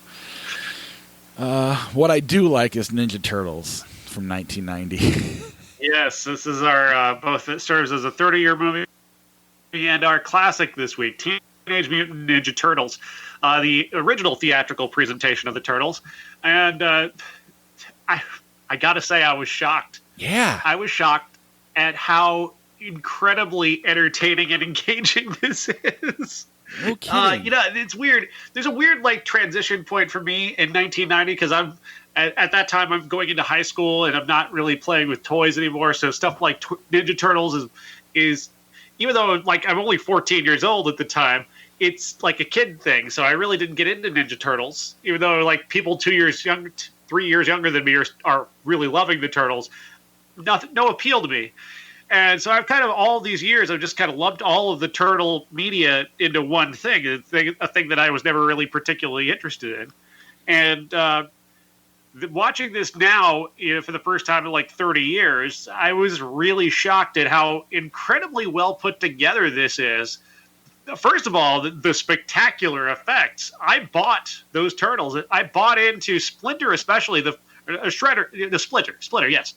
S1: What I do like is Ninja Turtles from 1990.
S2: Yes, this is our, both it serves as a 30-year movie and our classic this week, Teenage Mutant Ninja Turtles, the original theatrical presentation of the Turtles. And, I gotta say, I was shocked.
S1: Yeah.
S2: I was shocked at how incredibly entertaining and engaging this is.
S1: No kidding.
S2: It's weird. There's a weird transition point for me in 1990 because I'm at that time I'm going into high school and I'm not really playing with toys anymore. So stuff like Ninja Turtles is even though I'm only 14 years old at the time, it's like a kid thing. So I really didn't get into Ninja Turtles, even though people 2 years younger. 3 years younger than me are really loving the Turtles. No appeal to me. And so I've kind of all these years, I've just kind of lumped all of the Turtle media into one thing, a thing that I was never really particularly interested in. And watching this now for the first time in 30 years, I was really shocked at how incredibly well put together this is. First of all, the spectacular effects. I bought those turtles. I bought into Splinter, especially the Splinter, yes,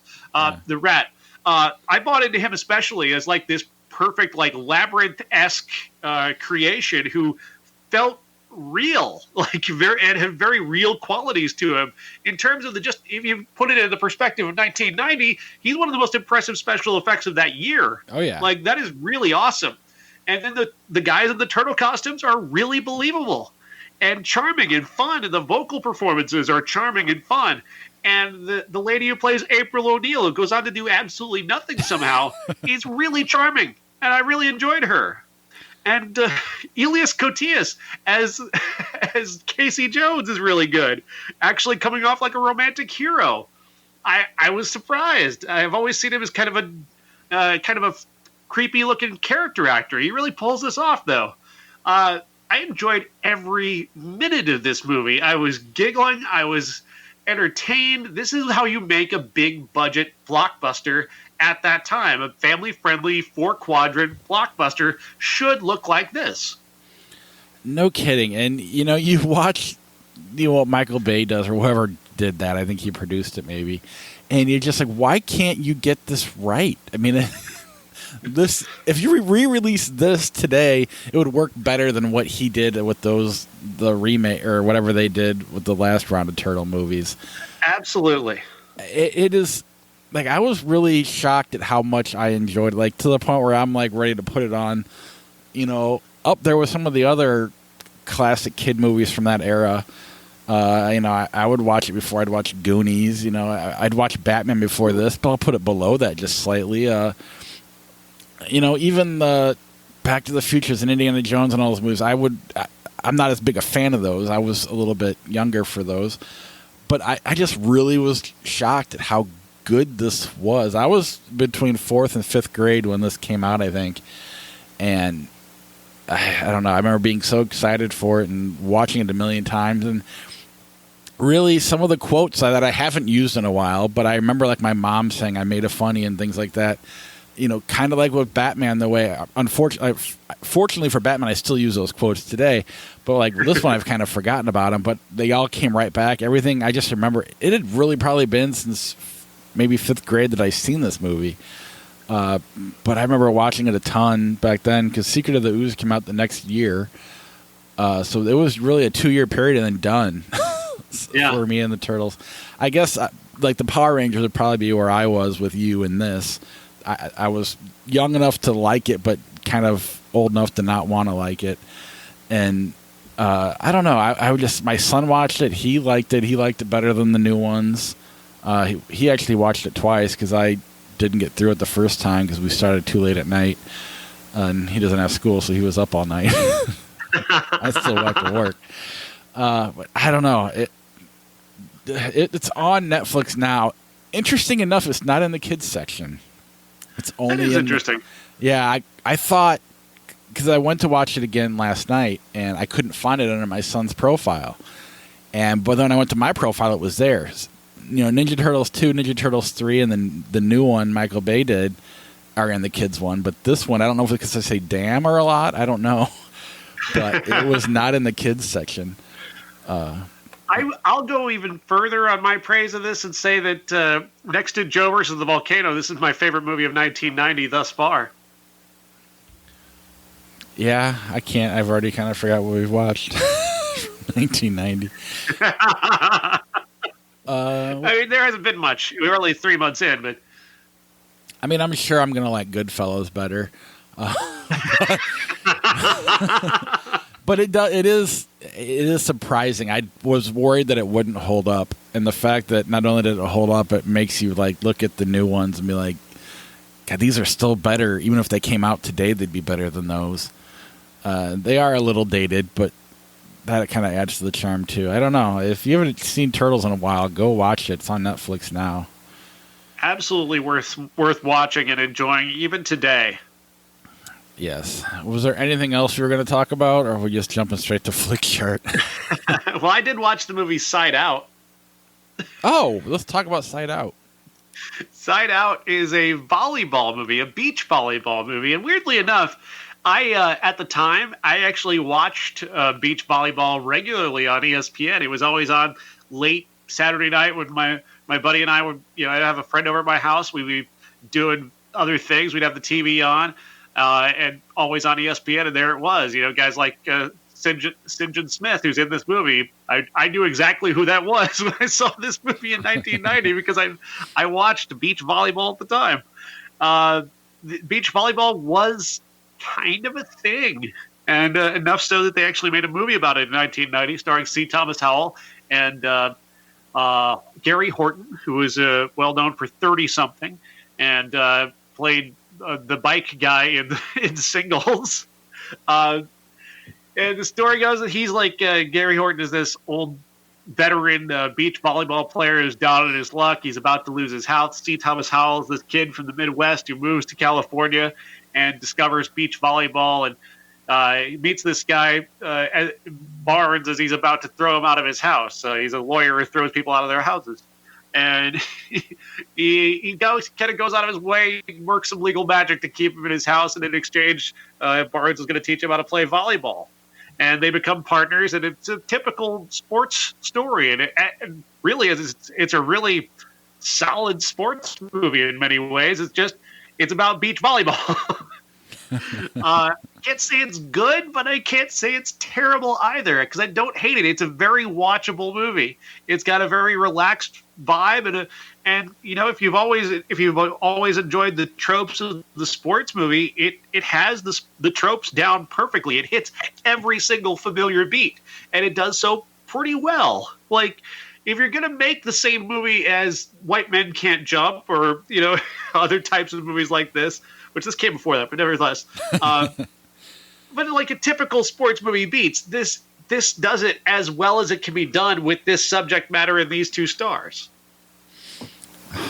S2: the rat. I bought into him especially as this perfect labyrinth-esque creation who felt real, and had very real qualities to him. In terms of if you put it in the perspective of 1990, he's one of the most impressive special effects of that year.
S1: Oh yeah,
S2: that is really awesome. And then the guys in the turtle costumes are really believable and charming and fun. And the vocal performances are charming and fun. And the lady who plays April O'Neil, who goes on to do absolutely nothing somehow, is really charming. And I really enjoyed her. And Elias Koteas as Casey Jones is really good. Actually coming off like a romantic hero. I was surprised. I've always seen him as kind of a creepy looking character actor. He really pulls this off though. I enjoyed every minute of this movie. I was giggling. I was entertained. This is how you make a big budget blockbuster at that time. A family friendly 4-quadrant blockbuster should look like this.
S1: No kidding. And you watch what Michael Bay does or whoever did that. I think he produced it maybe. And you're just like, why can't you get this right? I mean, This, if you re-release this today, it would work better than what he did with the remake or whatever they did with the last round of Turtle movies.
S2: Absolutely.
S1: It is like, I was really shocked at how much I enjoyed it, like to the point where I'm like ready to put it on, up there with some of the other classic kid movies from that era. I would watch it before I'd watch Goonies. I'd watch Batman before this, but I'll put it below that just slightly. Even the Back to the Futures and Indiana Jones and all those movies, I'm not as big a fan of those. I was a little bit younger for those. But I just really was shocked at how good this was. I was between 4th and 5th grade when this came out, I think. And I don't know. I remember being so excited for it and watching it a million times. And really, some of the quotes that I haven't used in a while, but I remember like my mom saying I made a funny and things like that. Kind of like with Batman, the way, fortunately for Batman, I still use those quotes today. But like this one, I've kind of forgotten about them, but they all came right back. Everything, I just remember, it had really probably been since maybe 5th grade that I seen this movie. But I remember watching it a ton back then because Secret of the Ooze came out the next year. So it was really a 2-year period and then done for me and the Turtles. I guess like the Power Rangers would probably be where I was with you in this. I was young enough to like it, but kind of old enough to not want to like it. And I don't know. I would just, my son watched it. He liked it. He liked it better than the new ones. He actually watched it twice because I didn't get through it the first time because we started too late at night. And he doesn't have school, so he was up all night. I still went to work. But I don't know. It's on Netflix now. Interesting enough, it's not in the kids section. It's only
S2: that is interesting.
S1: I thought, because I went to watch it again last night, and I couldn't find it under my son's profile. But then I went to my profile, it was there. Ninja Turtles 2, Ninja Turtles 3, and then the new one Michael Bay did are in the kids one. But this one, I don't know if it's because I say damn or a lot. I don't know. But it was not in the kids section.
S2: I'll go even further on my praise of this and say that next to Joe versus the Volcano, this is my favorite movie of 1990 thus far.
S1: Yeah, I can't. I've already kind of forgot what we've watched. 1990.
S2: I mean, there hasn't been much. We were only 3 months in, but
S1: I mean, I'm sure I'm going to like Goodfellas better. But it is surprising. I was worried that it wouldn't hold up, and the fact that not only did it hold up, it makes you like look at the new ones and be like, God, these are still better. Even if they came out today, they'd be better than those. They are a little dated, but that kind of adds to the charm too. I don't know. If you haven't seen Turtles in a while, go watch it. It's on Netflix now.
S2: Absolutely worth watching and enjoying even today.
S1: Yes. Was there anything else you were going to talk about, or are we just jumping straight to Flick Chart?
S2: Well, I did watch the movie Side Out.
S1: Oh, let's talk about Side Out.
S2: Side Out is a volleyball movie, a beach volleyball movie. And weirdly enough, at the time, I actually watched beach volleyball regularly on ESPN. It was always on late Saturday night when my buddy and I would, I'd have a friend over at my house. We'd be doing other things. We'd have the TV on. And always on ESPN, and there it was. Guys like St. John Smith, who's in this movie. I knew exactly who that was when I saw this movie in 1990 because I watched beach volleyball at the time. Beach volleyball was kind of a thing, and enough so that they actually made a movie about it in 1990, starring C. Thomas Howell and Gary Horton, who was well known for 30-something, and played the bike guy in singles. And the story goes that he's like Gary Horton is this old veteran beach volleyball player who's down on his luck. He's about to lose his house. C. Thomas Howell is this kid from the Midwest who moves to California and discovers beach volleyball. And he meets this guy, Barnes, as he's about to throw him out of his house. He's a lawyer who throws people out of their houses. And he goes out of his way, works some legal magic to keep him in his house, and in exchange, Barnes is going to teach him how to play volleyball. And they become partners, and it's a typical sports story. And really, it's a really solid sports movie in many ways. It's about beach volleyball. Can't say it's good, but I can't say it's terrible either because I don't hate it. It's a very watchable movie. It's got a very relaxed vibe, and you know, if you've always enjoyed the tropes of the sports movie, it has the tropes down perfectly. It hits every single familiar beat, and it does so pretty well. Like, if you're gonna make the same movie as White Men Can't Jump, or you know, other types of movies like this, which this came before that, but nevertheless. But like a typical sports movie beats, this does it as well as it can be done with this subject matter and these two stars.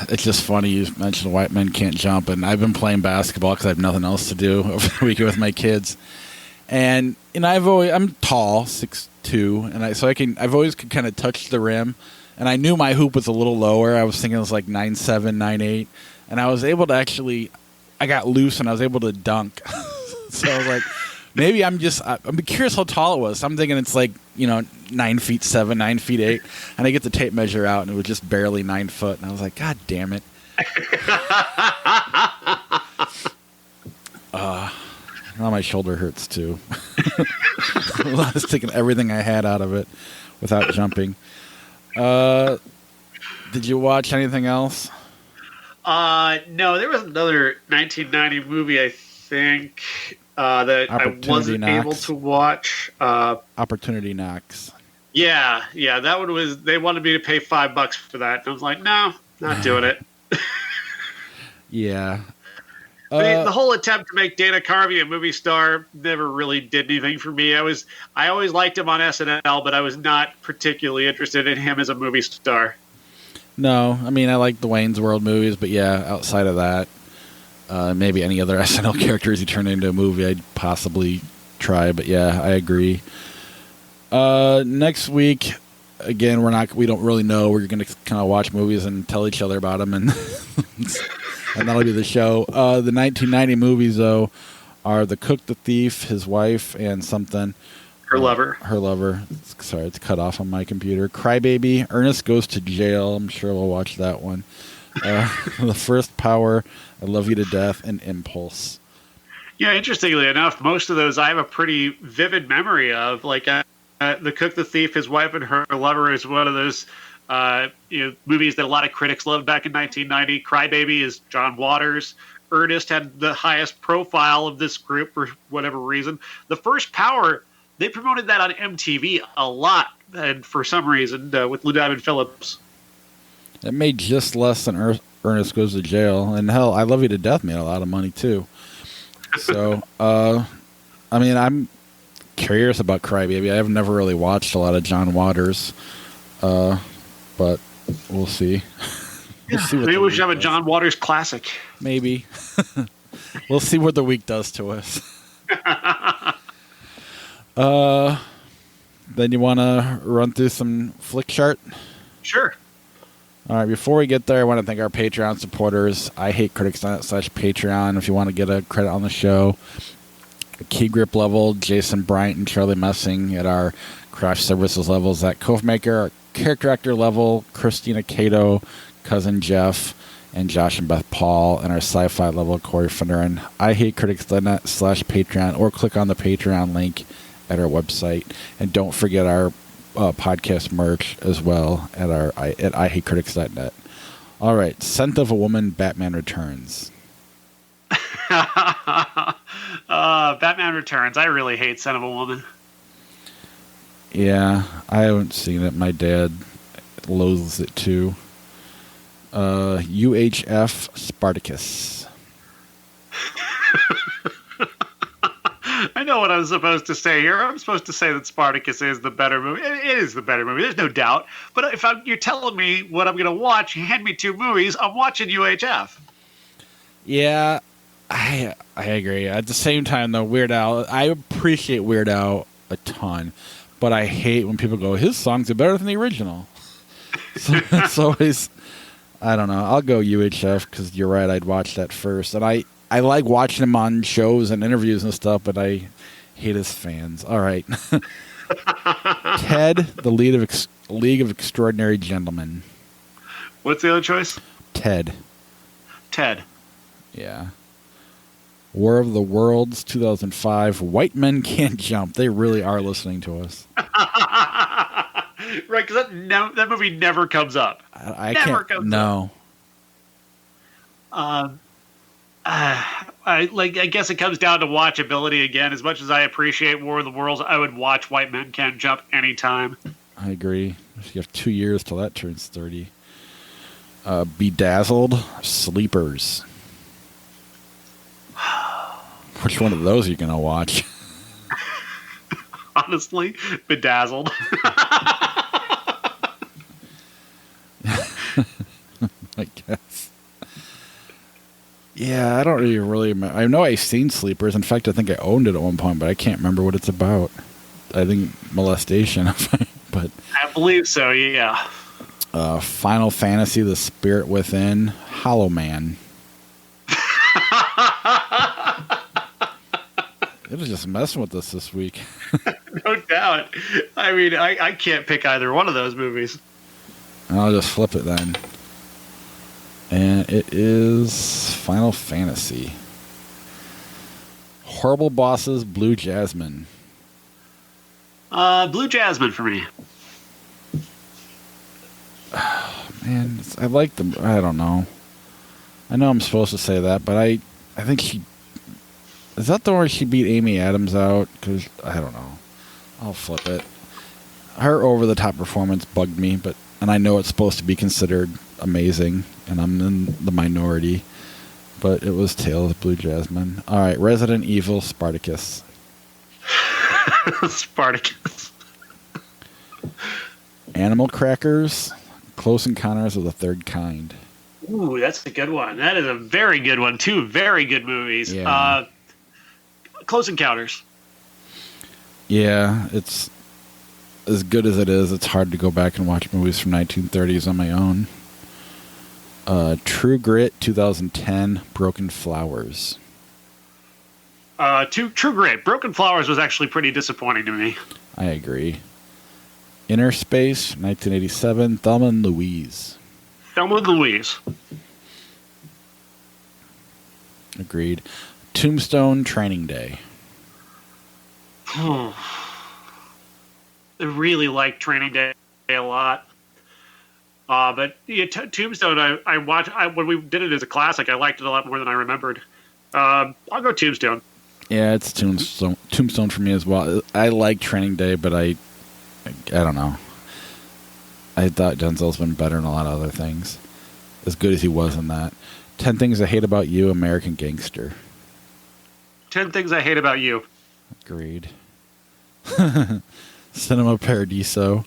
S1: It's just funny you mentioned White Men Can't Jump, and I've been playing basketball because I have nothing else to do over the weekend with my kids. And I'm tall, 6'2", and I've always could kind of touch the rim. And I knew my hoop was a little lower. I was thinking it was like 9'7", 9'8", and I was able to I got loose and I was able to dunk. So I was like, maybe I'm curious how tall it was. I'm thinking it's like, 9'7", 9'8", and I get the tape measure out and it was just barely 9 foot. And I was like, God damn it. Now my shoulder hurts too. I was taking everything I had out of it without jumping. Did you watch anything else?
S2: No, there was another 1990 movie, I think, that I wasn't able to watch.
S1: Opportunity Knocks.
S2: Yeah, that one was. They wanted me to pay $5 for that, and I was like, no, not doing it.
S1: Yeah.
S2: The whole attempt to make Dana Carvey a movie star never really did anything for me. I always liked him on SNL, but I was not particularly interested in him as a movie star.
S1: No, I mean, I like the Wayne's World movies, but yeah, outside of that, maybe any other SNL characters he turned into a movie I'd possibly try, but yeah, I agree. Next week, again, we don't really know. We're going to kind of watch movies and tell each other about them, and and that'll be the show. The 1990 movies, though, are The Cook, the Thief, His Wife, and something.
S2: Her Lover.
S1: Her Lover. Sorry, it's cut off on my computer. Crybaby. Ernest Goes to Jail. I'm sure we'll watch that one. The First Power. I Love You to Death. And Impulse.
S2: Yeah, interestingly enough, most of those I have a pretty vivid memory of. Like The Cook, the Thief, His Wife, and Her Lover is one of those movies that a lot of critics loved back in 1990. Crybaby is John Waters. Ernest had the highest profile of this group for whatever reason. The First Power, they promoted that on MTV a lot, and for some reason, with Lou Diamond Phillips.
S1: It made just less than Ernest Goes to Jail. And hell, I Love You to Death made a lot of money, too. So, I mean, I'm curious about Crybaby. I've never really watched a lot of John Waters, but we'll see.
S2: Maybe we should have a John Waters classic.
S1: Maybe. We'll see what the week does to us. Then you want to run through some flick chart?
S2: Sure.
S1: All right, before we get there, I want to thank our Patreon supporters. IHateCritics.net/Patreon if you want to get a credit on the show. Key grip level, Jason Bryant and Charlie Messing at our crash services levels. At Cove Maker, our character actor level, Christina Cato, Cousin Jeff, and Josh and Beth Paul, and our sci-fi level, Corey Fender, and IHateCritics.net/Patreon, or click on the Patreon link at our website. And don't forget our podcast merch as well at IHateCritics.net. All right, Scent of a Woman, Batman Returns.
S2: Batman Returns. I really hate Scent of a Woman.
S1: Yeah, I haven't seen it. My dad loathes it too. UHF Spartacus.
S2: I know what I'm supposed to say here. I'm supposed to say that Spartacus is the better movie. It is the better movie. There's no doubt. But if you're telling me what I'm going to watch, you hand me two movies, I'm watching UHF.
S1: Yeah, I agree. At the same time, though, Weird Al, I appreciate Weird Al a ton, but I hate when people go, his songs are better than the original. So it's always, I don't know. I'll go UHF because you're right. I'd watch that first. And I like watching him on shows and interviews and stuff, but I hate his fans. All right. Ted, the League of Extraordinary Gentlemen.
S2: What's the other choice?
S1: Ted.
S2: Ted.
S1: Yeah. War of the Worlds, 2005. White Men Can't Jump. They really are listening to us.
S2: Right, because that movie never comes up.
S1: I never can't. No.
S2: I guess it comes down to watchability again. As much as I appreciate War of the Worlds, I would watch White Men Can't Jump anytime.
S1: I agree. You have 2 years till that turns 30. Bedazzled, Sleepers. Which one of those are you going to watch?
S2: Honestly, Bedazzled.
S1: I guess. Yeah, I don't really remember. I know I've seen Sleepers. In fact, I think I owned it at one point, but I can't remember what it's about. I think molestation, but
S2: I believe so, yeah.
S1: Final Fantasy, The Spirit Within, Hollow Man. It was just messing with us this week.
S2: No doubt. I mean, I can't pick either one of those movies.
S1: I'll just flip it then. And it is Final Fantasy. Horrible Bosses, Blue Jasmine.
S2: Blue Jasmine for me.
S1: Man, I like them. I don't know. I know I'm supposed to say that, but I think she... Is that the one where she beat Amy Adams out? Because, I don't know. I'll flip it. Her over-the-top performance bugged me, and I know it's supposed to be considered amazing, and I'm in the minority, but it was Tales of Blue Jasmine. All right, Resident Evil, Spartacus.
S2: Spartacus.
S1: Animal Crackers, Close Encounters of the Third Kind.
S2: Ooh, that's a good one. That is a very good one. 2 very good movies.
S1: Yeah.
S2: Close Encounters.
S1: Yeah, it's as good as it is. It's hard to go back and watch movies from 1930s on my own. True Grit, 2010, Broken Flowers.
S2: True Grit. Broken Flowers was actually pretty disappointing to me.
S1: I agree. Inner Space, 1987, Thelma and Louise.
S2: Thelma and Louise.
S1: Agreed. Tombstone, Training Day.
S2: I really like Training Day a lot. But yeah, Tombstone, I watched when we did it as a classic. I liked it a lot more than I remembered. I'll go Tombstone.
S1: Yeah, it's Tombstone for me as well. I like Training Day, but I don't know. I thought Denzel's been better in a lot of other things. As good as he was in that. 10 Things I Hate About You, American Gangster.
S2: 10 Things I Hate About You.
S1: Agreed. Cinema Paradiso.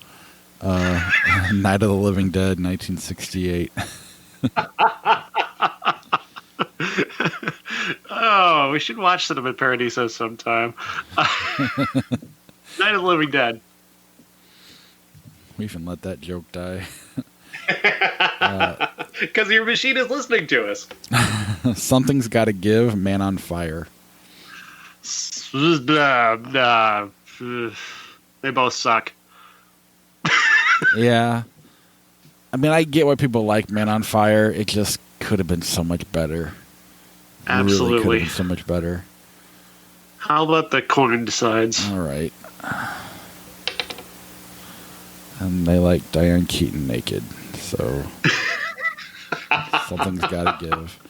S1: Night of the Living Dead, 1968.
S2: Oh, we should watch Cinema Paradiso sometime. Night of the Living Dead.
S1: We can let that joke die.
S2: Because your machine is listening to us.
S1: Something's Gotta Give, Man on Fire.
S2: They both suck.
S1: Yeah. I mean, I get why people like Man on Fire. It just could have been so much better.
S2: Absolutely.
S1: Really could have been so much better.
S2: How about the Coin decides?
S1: All right. And they like Diane Keaton naked, so something's got to give.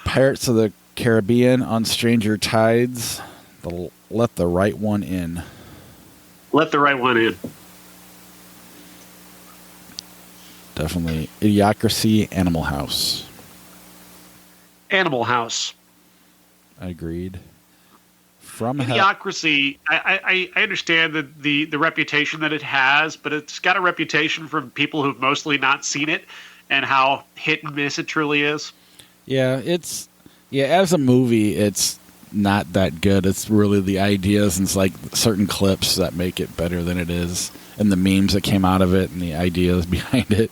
S1: Pirates of the Caribbean, On Stranger Tides, Let the Right One In.
S2: Let the Right One In.
S1: Definitely. Idiocracy, Animal House.
S2: Animal House.
S1: Agreed. From
S2: Idiocracy, I understand the reputation that it has, but it's got a reputation from people who've mostly not seen it and how hit and miss it truly is.
S1: Yeah, as a movie, it's not that good. It's really the ideas and it's like certain clips that make it better than it is, and the memes that came out of it and the ideas behind it.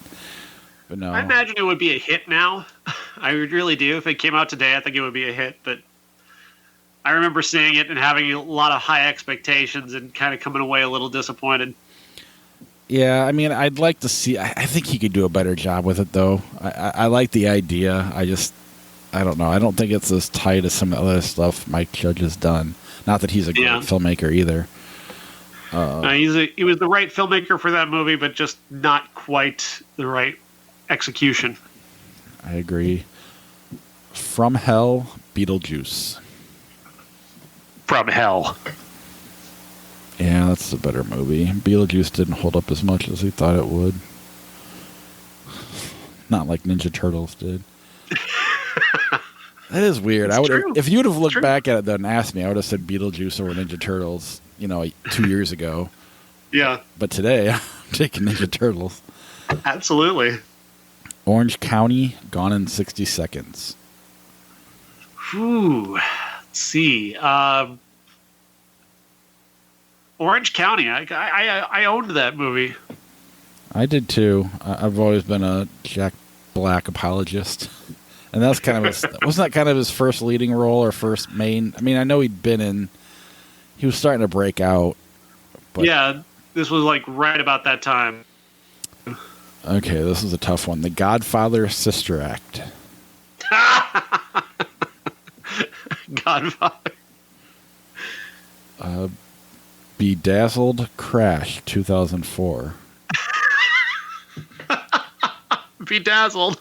S1: But no,
S2: I imagine it would be a hit now. I really do. If it came out today, I think it would be a hit. But I remember seeing it and having a lot of high expectations and kind of coming away a little disappointed.
S1: Yeah, I mean, I'd like to see. I think he could do a better job with it, though. I like the idea. I don't know. I don't think it's as tight as some of the other stuff Mike Judge has done. Not that he's a great filmmaker either.
S2: He was the right filmmaker for that movie, but just not quite the right execution.
S1: I agree. From Hell, Beetlejuice.
S2: From Hell.
S1: Yeah, that's a better movie. Beetlejuice didn't hold up as much as he thought it would. Not like Ninja Turtles did. That is weird. If you would have looked back at it then and asked me, I would have said Beetlejuice over Ninja Turtles, 2 years ago.
S2: Yeah.
S1: But today, I'm taking Ninja Turtles.
S2: Absolutely.
S1: Orange County, Gone in 60 Seconds.
S2: Ooh, let's see. Orange County. I owned that movie.
S1: I did too. I've always been a Jack Black apologist, and that's kind of wasn't that kind of his first leading role or first main? I mean, I know he was starting to break out. But,
S2: yeah, this was like right about that time.
S1: Okay, this is a tough one. The Godfather Sister Act.
S2: Godfather.
S1: Bedazzled Crash, 2004.
S2: Bedazzled.